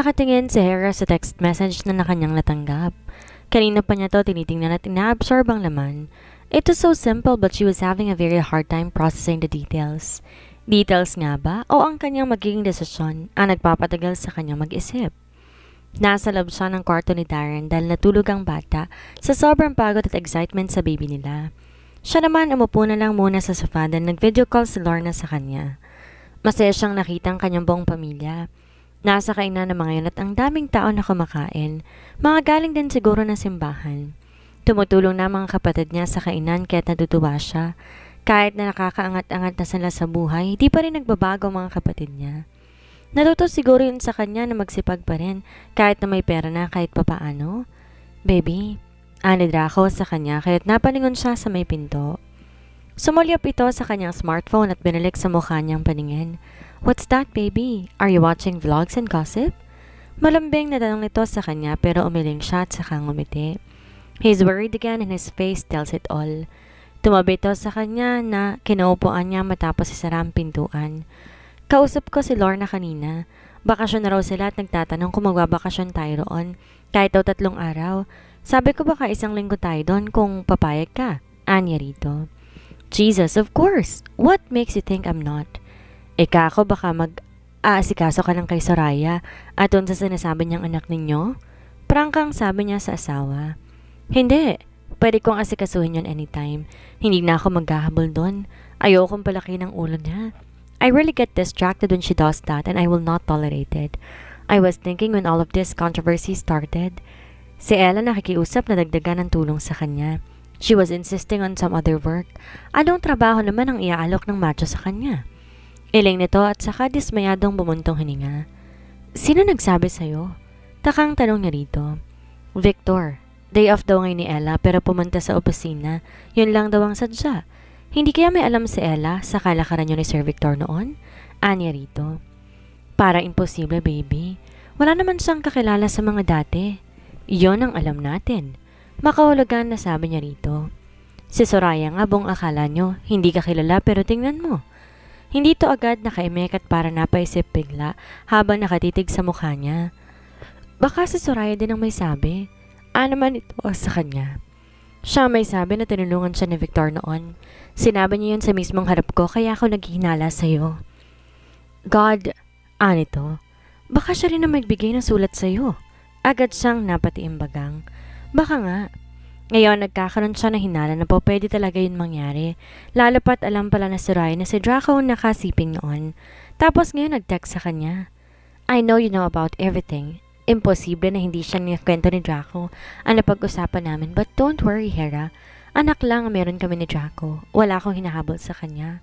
Nakatingin si Hera sa text message na kanyang natanggap. Kanina pa niya to tinitingnan at ina-absorb ang laman. It was so simple but she was having a very hard time processing the details. Details nga ba o ang kanyang magiging desisyon ang nagpapatagal sa kanyang mag-isip? Nasa loob siya ng kwarto ni Darren dahil natulog ang bata sa sobrang pagod at excitement sa baby nila. Siya naman umupo na lang muna sa sofa dahil nag-video call si Lorna sa kanya. Masaya siyang nakita ang kanyang buong pamilya. Nasa kainan ng mga yun at ang daming tao na kumakain. Mga galing din siguro na simbahan. Tumutulong na mga kapatid niya sa kainan kaya't natutuwa siya. Kahit na nakakaangat-angat na sila sa buhay, di pa rin nagbabago ang mga kapatid niya. Natuto siguro yun sa kanya na magsipag pa rin kahit na may pera na kahit papaano. Baby, anidra ako sa kanya kaya't napalingon siya sa may pinto. Sumulyap ito sa kanyang smartphone at binalik sa mukha niyang paningin. What's that, baby? Are you watching vlogs and gossip? Malambing na tanong nito sa kanya pero umiling siya at saka ngumiti. He's worried again and his face tells it all. Tumabi ito sa kanya na kinaupuan niya matapos isara ang pintuan. Kausap ko si Lorna kanina. Bakasyon na raw sila at nagtatanong kung magbabakasyon tayo roon. Kahit daw 3 araw. Sabi ko baka 1 linggo tayo doon kung papayag ka. Anya rito. Jesus, of course. What makes you think I'm not? Ika ako baka mag-aasikaso ka lang kay Soraya at doon sa sinasabi niyang anak ninyo? Prangkang sabi niya sa asawa. Hindi. Pwede kong asikasuhin yun anytime. Hindi na ako maghahabol doon. Ayokong palaki ng ulo niya. I really get distracted when she does that and I will not tolerate it. I was thinking when all of this controversy started. Si Ella nakikiusap na dagdagan ng tulong sa kanya. She was insisting on some other work. Anong trabaho naman ang iaalok ng macho sa kanya? Iling nito at saka dismayadong bumuntong hininga. Sino nagsabi sa'yo? Takang tanong niya rito. Victor. Day off daw ngayon ni Ella pero pumunta sa opisina. Yun lang daw ang sadya. Hindi kaya may alam si Ella sa kalakaran niyo ni Sir Victor noon? Anya rito. Para imposible, baby. Wala naman siyang kakilala sa mga dati. Iyon ang alam natin. Makahulugan na sabi niya rito. Si Soraya nga buong akala niyo, hindi ka kilala pero tingnan mo. Hindi to agad nakaimek at para napaisip bigla habang nakatitig sa mukha niya. Baka si Soraya din ang may sabi. Naman ito sa kanya. Siya may sabi na tinulungan siya ni Victor noon. Sinabi niya yun sa mismong harap ko kaya ako naghihinala sa'yo. God, nito. Baka siya rin na magbigay ng sulat sa'yo. Agad siyang napatiimbagang. Baka nga. Ngayon nagkakaroon siya ng hinala na po pwede talaga yun mangyari. Lalo pat alam pala na si Ryan na si Draco ang nakasiping noon. Tapos ngayon nag-text sa kanya. I know you know about everything. Imposible na hindi siya nikwento ni Draco ang napag-usapan namin but don't worry, Hera. Anak lang ang meron kami ni Draco. Wala akong hinahabol sa kanya.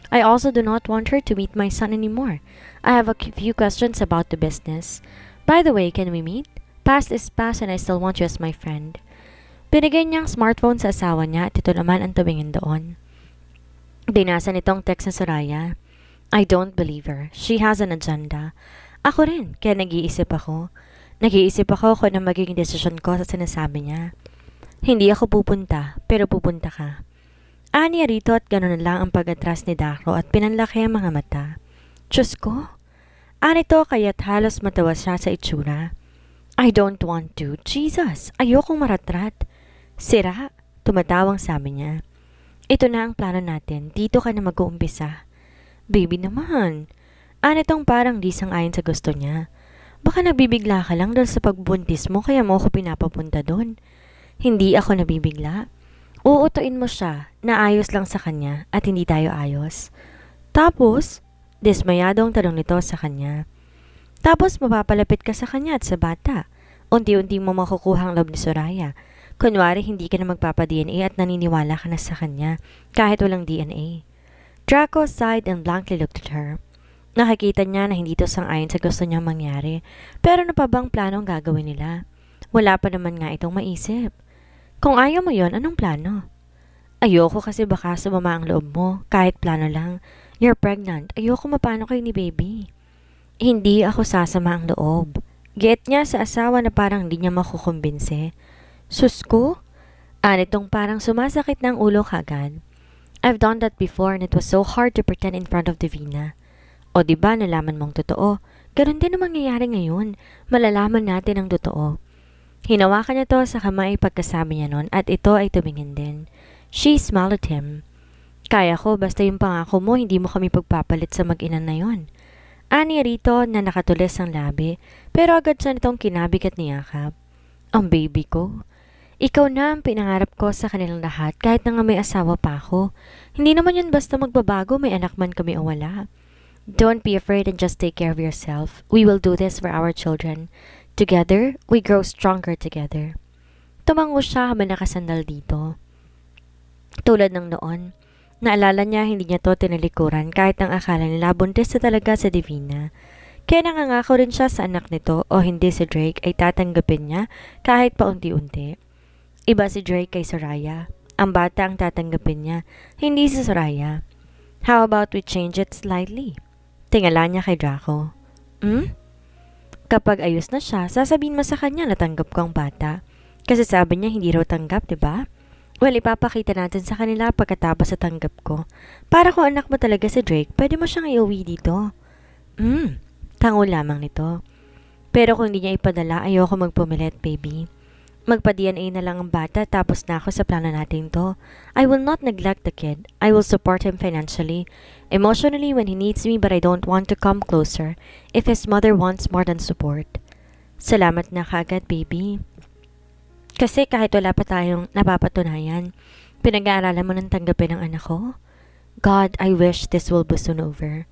I also do not want her to meet my son anymore. I have a few questions about the business. By the way, can we meet? Past is past and I still want you as my friend. Binigay niyang smartphone sa asawa niya at ito naman ang tumingin doon. Binasa nitong text na Soraya. I don't believe her. She has an agenda. Ako rin, kaya nag-iisip ako. Nag-iisip ako kung ano magiging desisyon ko sa sinasabi niya. Hindi ako pupunta, pero pupunta ka. Aniya rito at gano'n lang ang pag-atras ni Dacro at pinanlaki ang mga mata. Diyos ko! Anito kaya't halos matawa siya sa itsura. I don't want to. Jesus! Ayokong maratrat. Sira! Tumatawang sabi niya. Ito na ang plano natin. Dito ka na mag-uumpisa. Baby naman! Anitong parang di sang-ayon sa gusto niya. Baka nabibigla ka lang dahil sa pagbuntis mo kaya mo ako pinapapunta doon. Hindi ako nabibigla. Uutuin mo siya na ayos lang sa kanya at hindi tayo ayos. Tapos, dismayadong tanong nito sa kanya. Tapos mapapalapit ka sa kanya at sa bata. Unti-unti mo makukuha ang loob ni Soraya. Kunwari hindi ka na magpapa-DNA at naniniwala ka na sa kanya kahit walang DNA. Draco sighed and blankly looked at her. Nakikita niya na hindi ito sang-ayon sa gusto niyang mangyari. Pero ano pa bang plano ang gagawin nila? Wala pa naman nga itong maisip. Kung ayaw mo yon, anong plano? Ayoko kasi baka sumama ang loob mo, kahit plano lang. You're pregnant. Ayoko mapano kayo ni baby. Hindi ako sasama ang loob. Get niya sa asawa na parang di niya makukumbinse. Sus ko? Anitong parang sumasakit ng ulo kagad. I've done that before and it was so hard to pretend in front of Divina. O diba nalaman mong totoo, ganun din ang mangyayari ngayon. Malalaman natin ang totoo. Hinawakan niya to sa kamay pagkasabi niya nun at ito ay tumingin din. She smiled at him. Kaya ko basta yung pangako mo hindi mo kami pagpapalit sa mag-ina na yon. Ani rito na nakatulis ang labi pero agad siya nitong kinabig at niyakap. Ang baby ko. Ikaw na ang pinangarap ko sa kanilang lahat kahit na nga may asawa pa ako. Hindi naman yun basta magbabago may anak man kami o wala. Don't be afraid and just take care of yourself. We will do this for our children. Together, we grow stronger together. Tumango siya habang nakasandal dito. Tulad ng noon, naalala niya hindi niya to tinalikuran kahit ang akala nila buntis na talaga sa Divina. Kaya nangangako rin siya sa anak nito o hindi si Drake ay tatanggapin niya kahit paunti-unti. Iba si Drake kay Soraya. Ang bata ang tatanggapin niya, hindi si Soraya. How about we change it slightly? Tingala niya kay Draco. Kapag ayos na siya, sasabihin mo sa kanya na tanggap ko ang bata. Kasi sabi niya hindi raw tanggap, diba? Well, ipapakita natin sa kanila pagkatapos sa tanggap ko. Para kung anak mo talaga si Drake, pwede mo siyang iuwi dito. Tango lamang nito. Pero kung hindi niya ipadala, ayoko magpumilit, baby. Magpa-DNA na lang ang bata tapos na ako sa plano natin to. I will not neglect the kid. I will support him financially, emotionally when he needs me but I don't want to come closer if his mother wants more than support. Salamat na kaagad, baby. Kasi kahit wala pa tayong napapatunayan, pinag-aaralan mo ng tanggapin ang anak ko. God, I wish this will be soon over.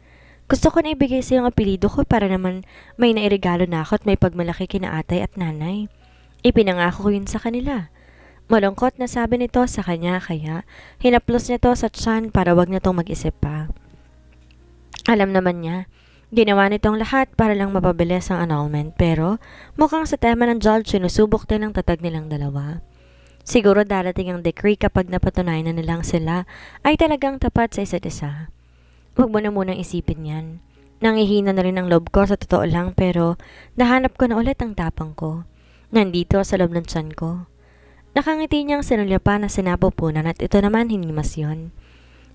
Gusto ko na ibigay sa yung apelido ko para naman may nairegalo na ako at may pagmalaki kina atay at nanay. Ipinangako ko yun sa kanila. Malungkot na sabi nito sa kanya kaya hinaplos niya to sa tiyan para wag na tong mag-isip pa. Alam naman niya, ginawa nitong lahat para lang mapabilis ang annulment pero mukhang sa tema ng judge sinusubok din ang tatag nilang dalawa. Siguro darating ang decree kapag napatunayan na nilang sila ay talagang tapat sa isa't isa. Huwag mo na munang isipin yan. Nangihina na rin ang loob ko sa totoo lang pero nahanap ko na ulit ang tapang ko. Nandito sa loob ng tiyan ko. Nakangiti niyang sinulya pa na sinapupunan at ito naman hinimas yun.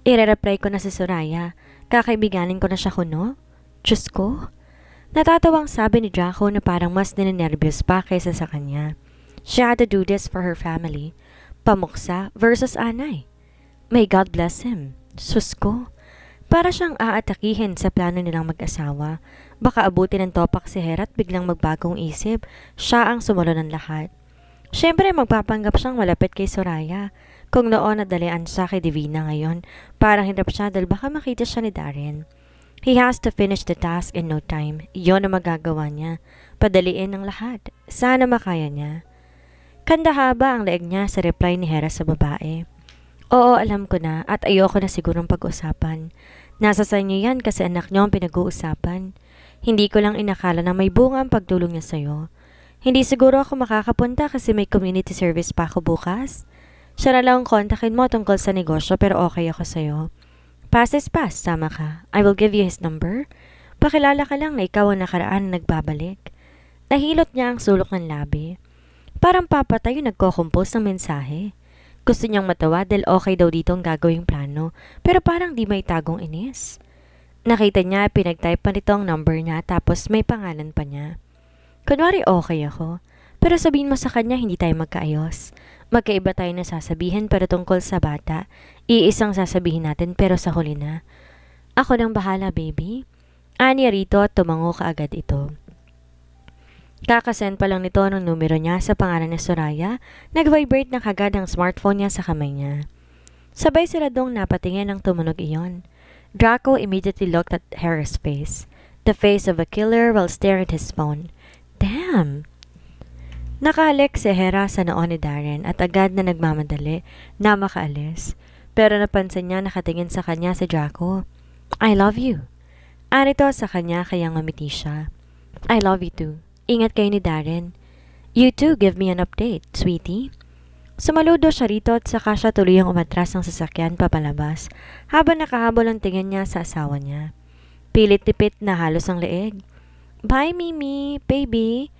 Ire-reply ko na si Soraya. Kakaibiganin ko na siya kuno. Diyos ko. Natatawang sabi ni Draco na parang mas ninenervyos pa kaysa sa kanya. She had to do this for her family. Pamuksa versus anay. May God bless him. Diyos ko. Para siyang aatakihin sa plano nilang mag-asawa. Baka abutin ng topak si Hera at biglang magbagong isip. Siya ang sumulo ng lahat. Siyempre magpapanggap siyang malapit kay Soraya. Kung noon nadalian siya kay Divina ngayon, parang hirap siya dahil baka makita siya ni Darren. He has to finish the task in no time. Iyon ang magagawa niya. Padaliin ang lahat. Sana makaya niya. Kandahaba ang leeg niya sa reply ni Hera sa babae. Oo, alam ko na at ayoko na sigurong pag-usapan. Nasa sa inyo yan kasi anak niyo ang pinag-uusapan. Hindi ko lang inakala na may bunga ang pagtulong niya sa'yo. Hindi siguro ako makakapunta kasi may community service pa ako bukas. Siya na lang kontakin mo tungkol sa negosyo pero okay ako sa'yo. Pass is pass, sama ka. I will give you his number. Pakilala ka lang na ikaw ang nakaraan na nagbabalik. Nahilot niya ang sulok ng labi. Parang papatay yung nagko-compose ng mensahe. Gusto niyang matawa dahil okay daw dito ang gagawing plano pero parang di may tagong inis. Nakita niya pinag-type pa nito ang number niya tapos may pangalan pa niya. Kunwari okay ako pero sabihin mo sa kanya hindi tayo magkaayos. Magkaiba tayo na sasabihin pero tungkol sa bata, iisang sasabihin natin pero sa huli na. Ako nang bahala baby. Ani rito at tumango kaagad ito. Kakasend pa lang nito ng numero niya sa pangalan ni Soraya, nag-vibrate na kagad ang smartphone niya sa kamay niya. Sabay sila dong napatingin ng tumunog iyon. Draco immediately looked at Hera's face, the face of a killer while staring at his phone. Damn! Nakahalik si Hera sa noo ni Darren at agad na nagmamadali na makaalis. Pero napansin niya nakatingin sa kanya si Draco. I love you. Anito sa kanya kaya ngumiti siya. I love you too. Ingat kayo ni Darren. You too, give me an update, sweetie. Sumaludo siya rito at saka siya tuluyang umatras ng sasakyan papalabas habang nakahabol ang tingin niya sa asawa niya. Pilit-tipit na halos ang leeg. Bye, Mimi, baby.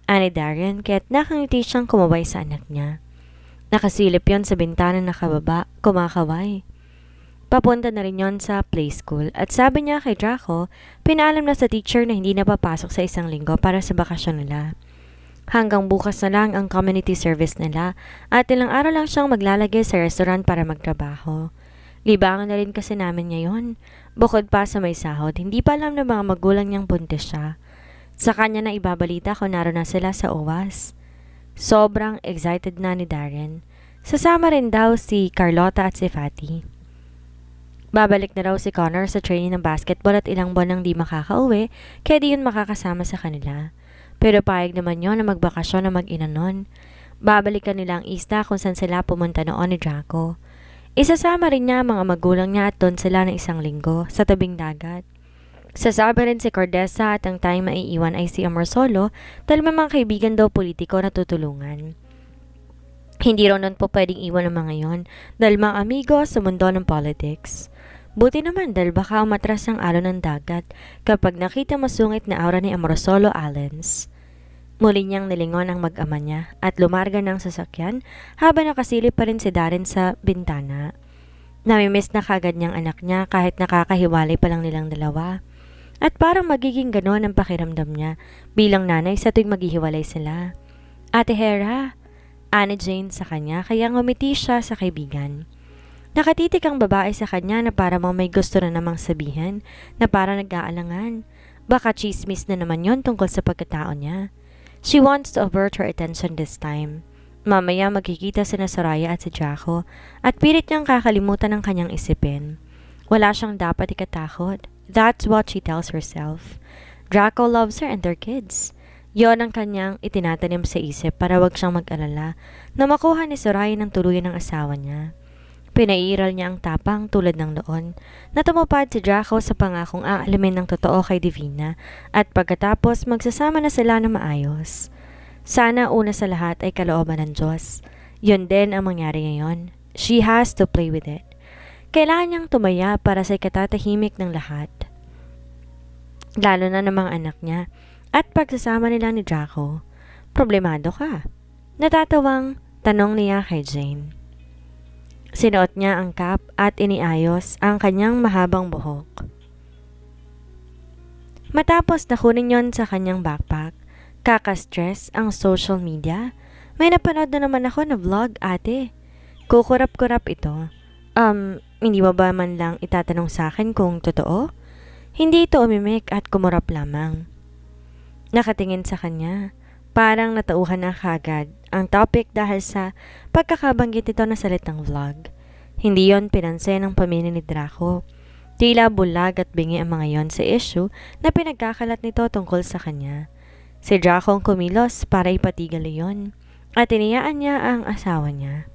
Ani Darren kaya't nakangiti siyang kumaway sa anak niya. Nakasilip yon sa bintana na kababa, kumakaway. Papunta na rin yon sa play school at sabi niya kay Draco, pinaalam na sa teacher na hindi na papasok sa isang linggo para sa bakasyon nila. Hanggang bukas na lang ang community service nila at ilang araw lang siyang maglalagay sa restaurant para magtrabaho. Libangan na rin kasi namin ngayon. Bukod pa sa may sahod, hindi pa alam ng mga magulang niyang buntis siya. Sa kanya na ibabalita kung naroon na sila sa UWAS. Sobrang excited na ni Darren. Sasama rin daw si Carlota at si Fatty. Babalik na raw si Connor sa training ng basketball at ilang buwan nang di makakauwi, kaya di yun makakasama sa kanila. Pero payag naman yun na magbakasyon na mag-ina nun. Babalikan nila ang isla kung saan sila pumunta noon ni Draco. Isasama rin niya ang mga magulang niya at doon sila ng isang linggo sa tabing dagat. Sasama rin si Cordesa at ang tayong maiiwan ay si Amor solo dahil may mga kaibigan daw politiko na tutulungan. Hindi raw nun po pwedeng iwan ang mga yon dahil mga amigo sa mundo ng politics. Buti naman dahil baka umatras ang alon ng dagat kapag nakita masungit na aura ni Amorosolo Allens. Muli niyang nilingon ang mag-ama niya at lumarga ng sasakyan habang nakasilip pa rin si Darren sa bintana. Namimiss na kagad niyang anak niya kahit nakakahiwalay pa lang nilang dalawa. At parang magiging ganon ang pakiramdam niya bilang nanay sa tuwing maghihiwalay sila. Ate Hera, Anna Jane sa kanya kaya ngumiti siya sa kaibigan. Nakatitik ang babae sa kanya na para may gusto na namang sabihin na para nag-aalangan. Baka chismis na naman yon tungkol sa pagkatao niya. She wants to avert her attention this time. Mamaya magkikita sina Soraya at si Draco at pilit niyang kakalimutan ang kanyang isipin. Wala siyang dapat ikatakot. That's what she tells herself. Draco loves her and their kids. Yon ang kanyang itinatanim sa isip para wag siyang mag-alala na makuha ni Soraya ng tuluyan ng asawa niya. Pinairal niya ang tapang tulad ng noon na tumupad si Draco sa pangakong aalamin ng totoo kay Divina at pagkatapos magsasama na sila na maayos. Sana una sa lahat ay kalooban ng Diyos. Yun din ang mangyari ngayon. She has to play with it. Kailangan niyang tumaya para sa ikatatahimik ng lahat. Lalo na ng mga anak niya at pagsasama nila ni Draco. Problemado ka? Natatawang tanong niya kay Jane. Sinuot niya ang cap at iniayos ang kanyang mahabang buhok. Matapos nakunin yon sa kanyang backpack, kaka-stress ang social media. May napanood na naman ako na vlog, ate. Kukurap-kurap ito. Hindi mo ba man lang itatanong sa akin kung totoo? Hindi ito umimik at kumurap lamang. Nakatingin sa kanya. Parang natauhan na kagad ang topic dahil sa pagkakabanggit ito na salitang vlog. Hindi yon pinansin ng pamilya ni Draco. Tila bulag at bingi ang mga yon sa issue na pinagkakalat nito tungkol sa kanya. Si Draco ang kumilos para ipatigil yon at iniyaan niya ang asawa niya.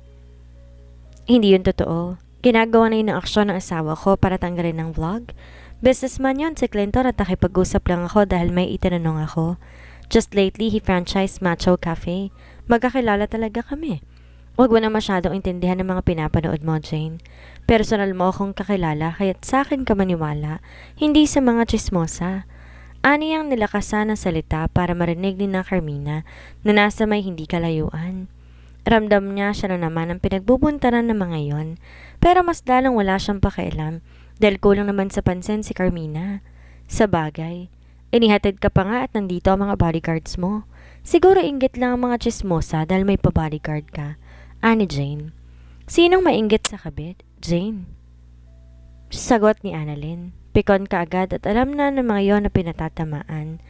Hindi yun totoo. Ginagawa na yun ang aksyon ng asawa ko para tanggalin ng vlog. Businessman yon si Clinton at nakipag-usap lang ako dahil may itinanong ako. Just lately, he franchised Macho Cafe. Magkakilala talaga kami. Huwag mo na masyadong intindihan ng mga pinapanood mo, Jane. Personal mo akong kakilala, kaya't sa akin ka maniwala, hindi sa mga chismosa. Ani ang nilakasan ng salita para marinig ni na Carmina na nasa may hindi kalayuan. Ramdam niya siya na naman ang pinagbubuntaran ng mga yon, pero mas lalong wala siyang pakialam dahil kulang naman sa pansin si Carmina. Sa bagay, inihatid ka pa nga at nandito ang mga bodyguards mo. Siguro inggit lang ang mga chismosa dahil may pa-bodyguard ka. Ani Jane. Sinong mainggit sa kabit? Jane. Sagot ni Annalyn. Pikon ka agad at alam na ng mga yon na pinatatamaan.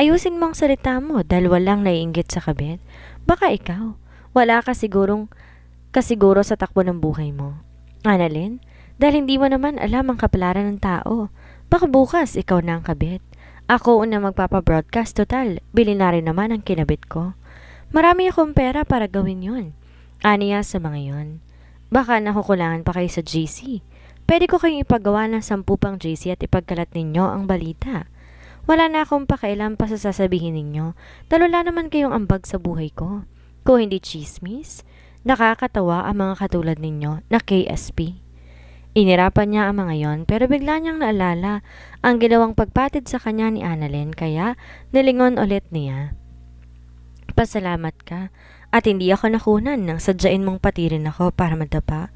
Ayusin mo ang salita mo dahil walang naiinggit sa kabit. Baka ikaw. Wala ka kasiguro sa takbo ng buhay mo. Annalyn, dahil hindi mo naman alam ang kapalaran ng tao. Baka bukas ikaw na ang kabit. Ako una magpapa-broadcast total. Bili na rin naman ang kinabit ko. Marami akong pera para gawin yon. Aniya sa mga yon. Baka nakukulangan pa kayo sa GC. Pwede ko kayong ipagawa ng 10 pang GC at ipagkalat ninyo ang balita. Wala na akong pakialam pa sa sasabihin ninyo dahil wala naman kayong ambag sa buhay ko. Kung hindi chismis, nakakatawa ang mga katulad ninyo na KSP. Inirapan niya ang mga yon pero bigla niyang naalala ang ginawang pagpatid sa kanya ni Annalyn kaya nilingon ulit niya. Pasalamat ka at hindi ako nakunan nang sadyain mong patirin ako para madapa.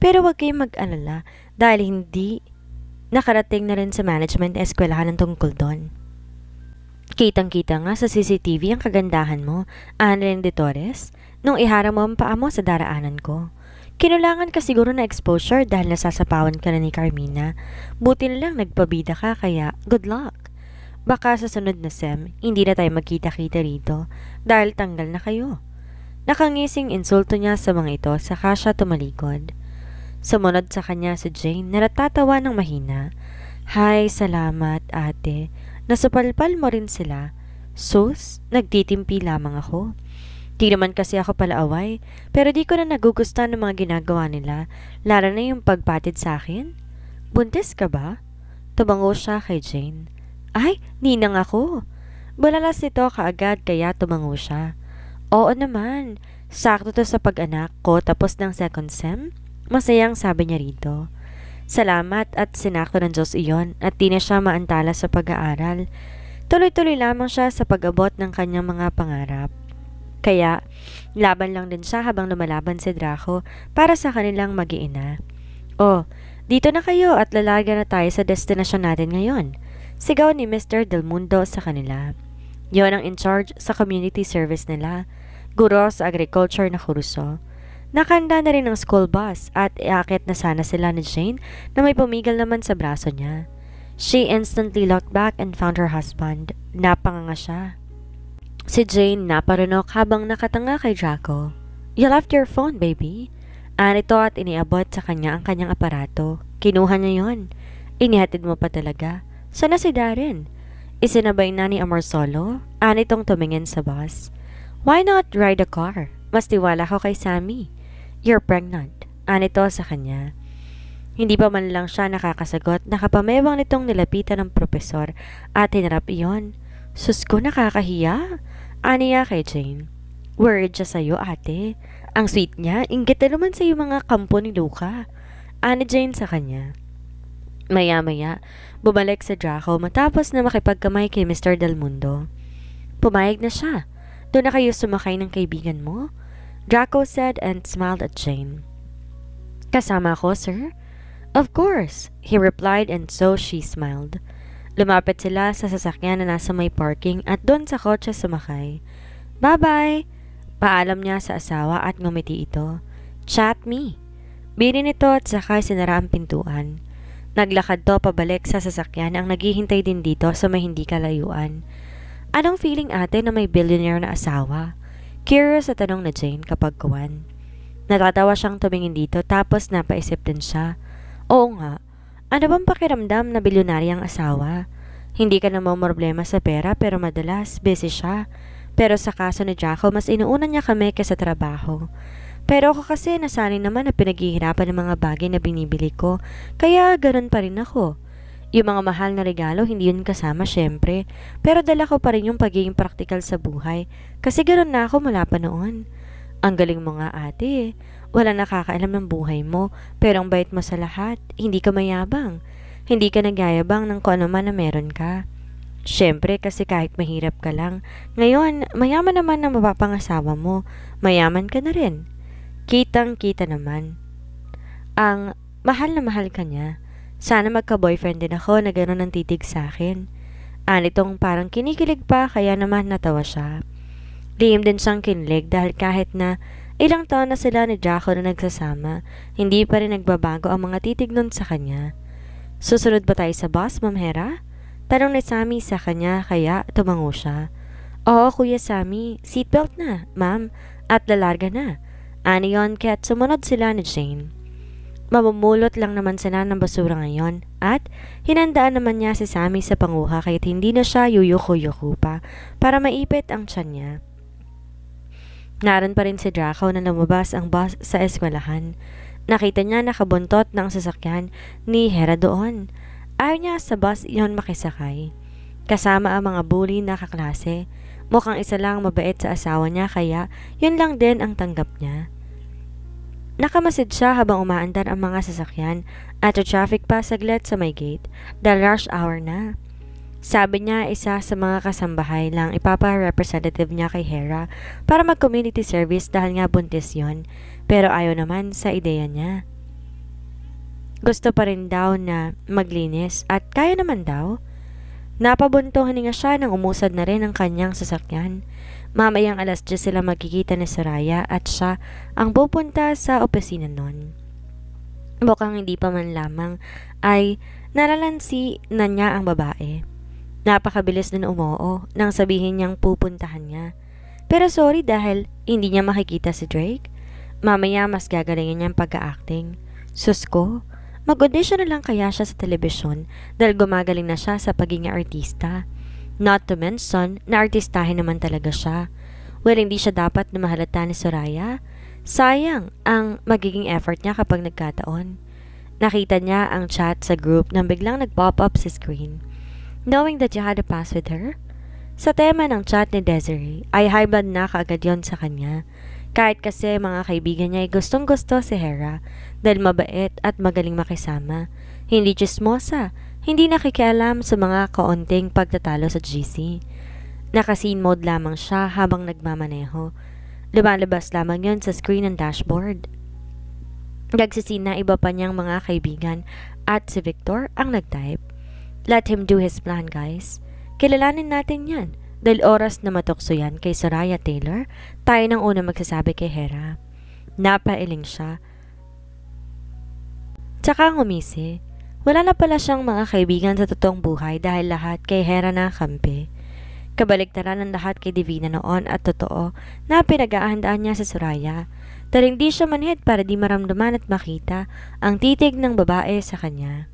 Pero huwag kayong mag-alala dahil hindi nakarating na rin sa management eskwelahan ng tungkol doon. Kitang-kita nga sa CCTV ang kagandahan mo, Annalyn de Torres, nung iharang mo ang paa mo sa daraanan ko. Kinulangan ka siguro na exposure dahil nasasapawan ka na ni Carmina. Buti na lang nagpabida ka kaya good luck. Baka sa sunod na SEM, hindi na tayo magkita-kita rito dahil tanggal na kayo. Nakangising insulto niya sa mga ito saka siya tumalikod. Sumunod sa kanya si Jane na natatawa ng mahina. Hay, salamat ate. Nasupalpal mo rin sila. Sus, nagtitimpi lamang ako. Di naman kasi ako palaaway, pero di ko na nagugustuhan ng mga ginagawa nila, lalo na yung pagpatid sa akin. Buntis ka ba? Tumango siya kay Jane. Ay, ninang ako. Bulalas ito kaagad kaya tumango siya. Oo naman, sakto to sa pag-anak ko tapos ng second SEM. Masayang sabi niya rito. Salamat at sinako ng Diyos iyon at di na siya maantala sa pag-aaral. Tuloy-tuloy lamang siya sa pag-abot ng kanyang mga pangarap. Kaya, laban lang din siya habang lumalaban si Draco para sa kanilang mag-iina. Oh, dito na kayo at lalaga na tayo sa destinasyon natin ngayon. Sigaw ni Mr. Del Mundo sa kanila. Yon ang in charge sa community service nila, guro sa agriculture na Kuruso. Nakanda na rin ang school bus at iakit na sana sila ni Jane na may pumigal naman sa braso niya. She instantly looked back and found her husband. Napanganga siya. Si Jane naparunok habang nakatanga kay Draco. You left your phone, baby. Anito at iniabot sa kanya ang kanyang aparato. Kinuha niya yon. Inihatid mo pa talaga. Sana si Darren. Isinabay na ni Amor solo. Anitong tumingin sa bus. Why not ride a car? Mas tiwala ko kay Sammy. You're pregnant. Anito sa kanya. Hindi pa man lang siya nakakasagot, nakapamewang nitong nilapitan ng propesor at hinarap iyon. Sus ko, nakakahiya. Aniya kay Jane. Worried siya sa'yo, ate. Ang sweet niya, inggit na naman sa'yo mga kampo ni Luca. Ani Jane sa kanya. Maya-maya, bumalik sa Draco matapos na makipagkamay kay Mr. Del Mundo. Pumayag na siya. Doon na kayo sumakay ng kaibigan mo? Draco said and smiled at Jane. Kasama ko, sir? Of course, he replied and so she smiled. Lumapit sila sa sasakyan na nasa may parking at doon sa kotse sumakay. Bye-bye! Paalam niya sa asawa at ngumiti ito. Chat me! Bini nito at saka sinara ang pintuan. Naglakad to pabalik sa sasakyan ang naghihintay din dito sa may hindi kalayuan. Anong feeling ate na may billionaire na asawa? Curious sa tanong na Jane kapag kuwan. Natatawa siyang tumingin dito tapos napaisip din siya. Oo nga. Ano bang pakiramdam na bilyonaryang asawa? Hindi ka namang problema sa pera pero madalas busy siya. Pero sa kaso ni Draco, mas inuuna niya kami kaysa trabaho. Pero ako kasi nasanay naman na pinaghihirapan ng mga bagay na binibili ko. Kaya ganun pa rin ako. Yung mga mahal na regalo, hindi yun kasama syempre. Pero dala ko pa rin yung pagiging practical sa buhay. Kasi ganun na ako mula pa noon. Ang galing mo nga ate. Wala nakakaalam ng buhay mo, pero ang bait mo sa lahat, hindi ka mayabang. Hindi ka nagyayabang ng kung ano man na meron ka. Siyempre kasi kahit mahirap ka lang, ngayon mayaman naman ang mapapangasawa mo, mayaman ka na rin. Kitang-kita naman. Ang mahal na mahal ka niya. Sana magka-boyfriend din ako na gano'n ang titig sa akin. Anitong parang kinikilig pa kaya naman natawa siya. Lihim din siyang kinilig dahil kahit na ilang taon na sila ni Draco na nagsasama, hindi pa rin nagbabago ang mga titig nun sa kanya. Susunod ba tayo sa bus, Ma'am Hera? Tanong ni Sammy sa kanya kaya tumango siya. Oo, Kuya Sammy, seatbelt na, ma'am, at lalarga na. Ani yon kaya't sumunod sila ni Jane. Mamumulot lang naman sila ng basura ngayon at hinandaan naman niya si Sammy sa panguha kaya't hindi na siya yuyuko-yuko pa para maipit ang tiyan niya. Naroon pa rin si Draco na lumabas ang bus sa eskwelahan. Nakita niya nakabuntot ng sasakyan ni Hera doon. Ayaw niya sa bus iyon makisakay. Kasama ang mga bully na kaklase. Mukhang isa lang mabait sa asawa niya kaya yun lang din ang tanggap niya. Nakamasid siya habang umaandar ang mga sasakyan at traffic pa saglit sa may gate dahil rush hour na. Sabi niya isa sa mga kasambahay lang ipapa-representative niya kay Hera para mag-community service dahil nga buntis yon, pero ayaw naman sa ideya niya. Gusto pa rin daw na maglinis at kaya naman daw. Napabuntong hininga siya nang umusad na rin ang kanyang sasakyan. Mamayang 10:00 sila magkikita ni Soraya at siya ang pupunta sa opisina nun. Mukhang hindi pa man lamang ay nalalansi na niya ang babae. Napakabilis nun umoo nang sabihin niyang pupuntahan niya. Pero sorry dahil hindi niya makikita si Drake. Mamaya mas gagalingin niyang pag-acting. Sus ko, mag-audition na lang kaya siya sa telebisyon dahil gumagaling na siya sa pagiging artista. Not to mention na artistahin naman talaga siya. Well, hindi siya dapat na mahalata ni Soraya. Sayang ang magiging effort niya kapag nagkataon. Nakita niya ang chat sa group nang biglang nag-pop up sa screen. Knowing that you had a pass with her? Sa tema ng chat ni Desiree ay high blood na kaagad yon sa kanya. Kahit kasi mga kaibigan niya ay gustong-gusto si Hera dahil mabait at magaling makisama. Hindi chismosa, hindi nakikialam sa mga kaunting pagtatalo sa GC. Naka-scene mode lamang siya habang nagmamaneho. Lumalabas lamang yon sa screen ng dashboard. Nagsisin na iba pa niyang mga kaibigan at si Victor ang nag-type. Let him do his plan, guys. Kilalanin natin yan. Dahil oras na matukso yan kay Soraya Taylor, tayo nang una magsasabi kay Hera. Napailing siya. Tsaka ngumisi. Wala na pala siyang mga kaibigan sa totoong buhay dahil lahat kay Hera na kampi. Kabaliktaran ng lahat kay Divina noon at totoo na pinag-ahandaan niya sa Soraya. Dahil hindi siya manhid para di maramdaman at makita ang titig ng babae sa kanya.